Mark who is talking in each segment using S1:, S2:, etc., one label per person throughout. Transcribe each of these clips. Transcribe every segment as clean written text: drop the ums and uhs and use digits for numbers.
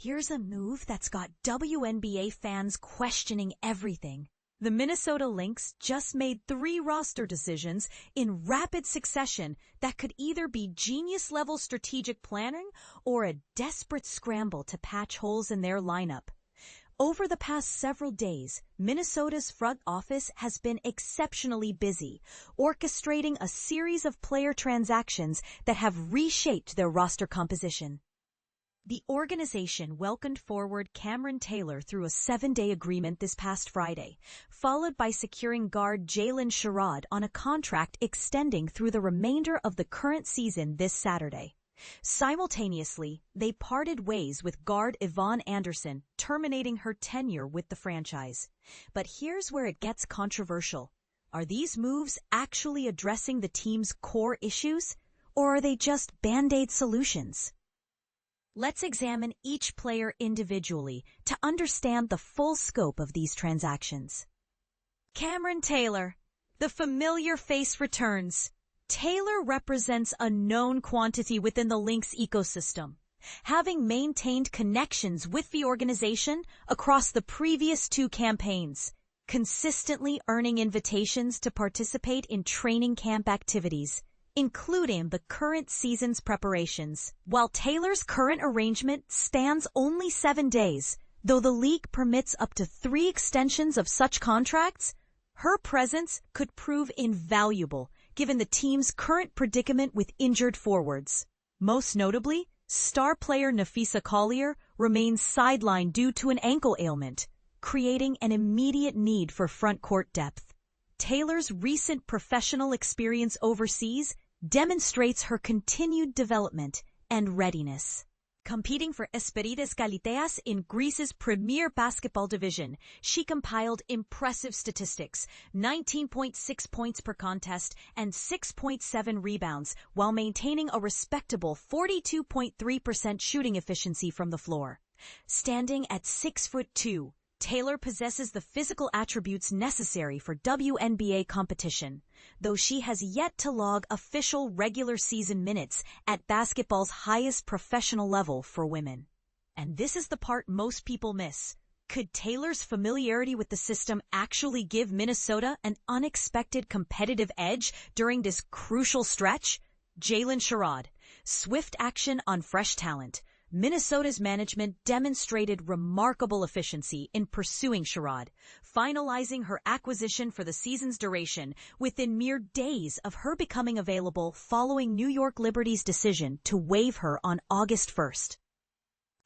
S1: Here's a move that's got WNBA fans questioning everything. The Minnesota Lynx just made 3 roster decisions in rapid succession that could either be genius-level strategic planning or a desperate scramble to patch holes in their lineup. Over the past several days, Minnesota's front office has been exceptionally busy, orchestrating a series of player transactions that have reshaped their roster composition. The organization welcomed forward Camryn Taylor through a 7-day agreement this past Friday, followed by securing guard Jaylyn Sherrod on a contract extending through the remainder of the current season this Saturday. Simultaneously, they parted ways with guard Yvonne Anderson, terminating her tenure with the franchise. But here's where it gets controversial. Are these moves actually addressing the team's core issues, or are they just Band-Aid solutions? Let's examine each player individually to understand the full scope of these transactions. Camryn Taylor. The familiar face returns. Taylor represents a known quantity within the Lynx ecosystem, having maintained connections with the organization across the previous 2 campaigns, consistently earning invitations to participate in training camp activities, including the current season's preparations. While Taylor's current arrangement spans only 7 days, though the league permits up to 3 extensions of such contracts, her presence could prove invaluable given the team's current predicament with injured forwards. Most notably, star player Napheesa Collier remains sidelined due to an ankle ailment, creating an immediate need for front court depth. Taylor's recent professional experience overseas demonstrates her continued development and readiness. Competing for Esperides Kaliteas in Greece's premier basketball division, she compiled impressive statistics, 19.6 points per contest and 6.7 rebounds, while maintaining a respectable 42.3% shooting efficiency from the floor. Standing at 6'2", Taylor possesses the physical attributes necessary for WNBA competition, though she has yet to log official regular season minutes at basketball's highest professional level for women. And this is the part most people miss. Could Taylor's familiarity with the system actually give Minnesota an unexpected competitive edge during this crucial stretch? Jaylyn Sherrod. Swift action on fresh talent. Minnesota's management demonstrated remarkable efficiency in pursuing Sherrod, finalizing her acquisition for the season's duration within mere days of her becoming available following New York Liberty's decision to waive her on August 1st.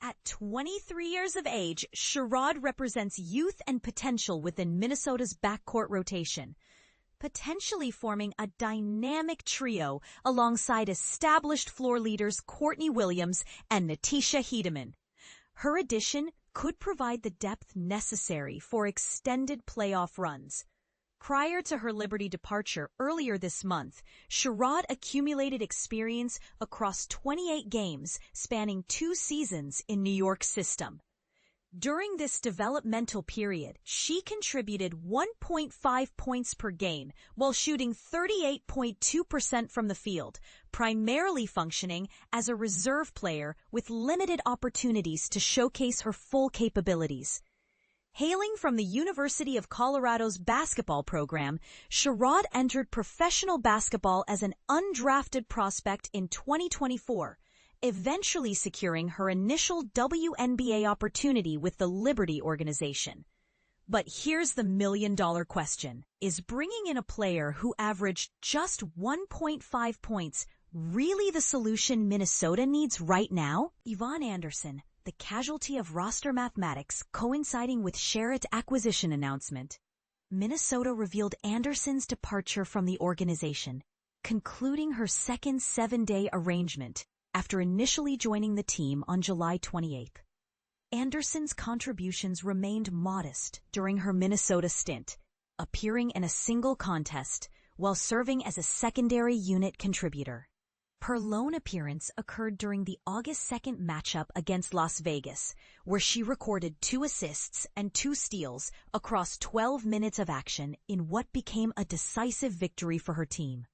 S1: At 23 years of age, Sherrod represents youth and potential within Minnesota's backcourt rotation, potentially forming a dynamic trio alongside established floor leaders Courtney Williams and Natisha Hiedeman. Her addition could provide the depth necessary for extended playoff runs. Prior to her Liberty departure earlier this month, Sherrod accumulated experience across 28 games spanning 2 seasons in New York's system. During this developmental period, she contributed 1.5 points per game while shooting 38.2% from the field, primarily functioning as a reserve player with limited opportunities to showcase her full capabilities. Hailing from the University of Colorado's basketball program, Sherrod entered professional basketball as an undrafted prospect in 2024. Eventually securing her initial WNBA opportunity with the Liberty organization. But here's the million-dollar question. Is bringing in a player who averaged just 1.5 points really the solution Minnesota needs right now? Yvonne Anderson, the casualty of roster mathematics coinciding with Sherrod's acquisition announcement. Minnesota revealed Anderson's departure from the organization, concluding her second 7-day arrangement after initially joining the team on July 28th. Anderson's contributions remained modest during her Minnesota stint, appearing in a single contest while serving as a secondary unit contributor. Her lone appearance occurred during the August 2nd matchup against Las Vegas, where she recorded 2 assists and 2 steals across 12 minutes of action in what became a decisive victory for her team.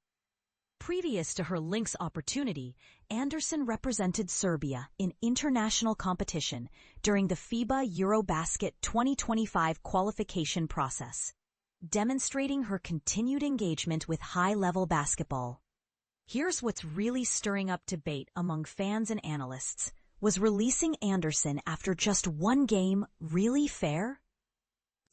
S1: Previous to her Lynx opportunity, Anderson represented Serbia in international competition during the FIBA Eurobasket 2025 qualification process, demonstrating her continued engagement with high-level basketball. Here's what's really stirring up debate among fans and analysts. Was releasing Anderson after just one game really fair?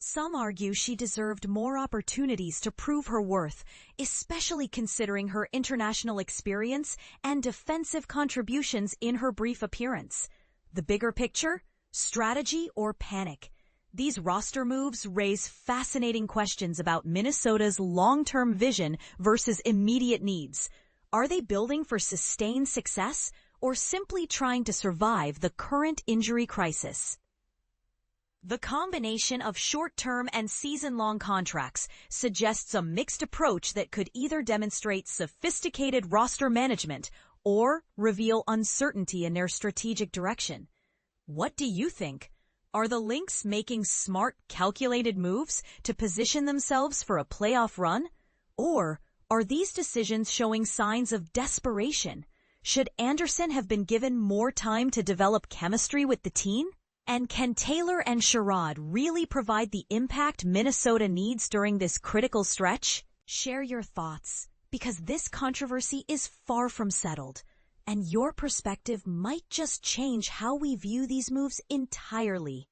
S1: Some argue she deserved more opportunities to prove her worth, especially considering her international experience and defensive contributions in her brief appearance. The bigger picture? Strategy or panic? These roster moves raise fascinating questions about Minnesota's long-term vision versus immediate needs. Are they building for sustained success or simply trying to survive the current injury crisis? The combination of short-term and season-long contracts suggests a mixed approach that could either demonstrate sophisticated roster management or reveal uncertainty in their strategic direction. What do you think? Are the Lynx making smart, calculated moves to position themselves for a playoff run? Or are these decisions showing signs of desperation? Should Anderson have been given more time to develop chemistry with the team? And can Taylor and Sherrod really provide the impact Minnesota needs during this critical stretch? Share your thoughts, because this controversy is far from settled, and your perspective might just change how we view these moves entirely.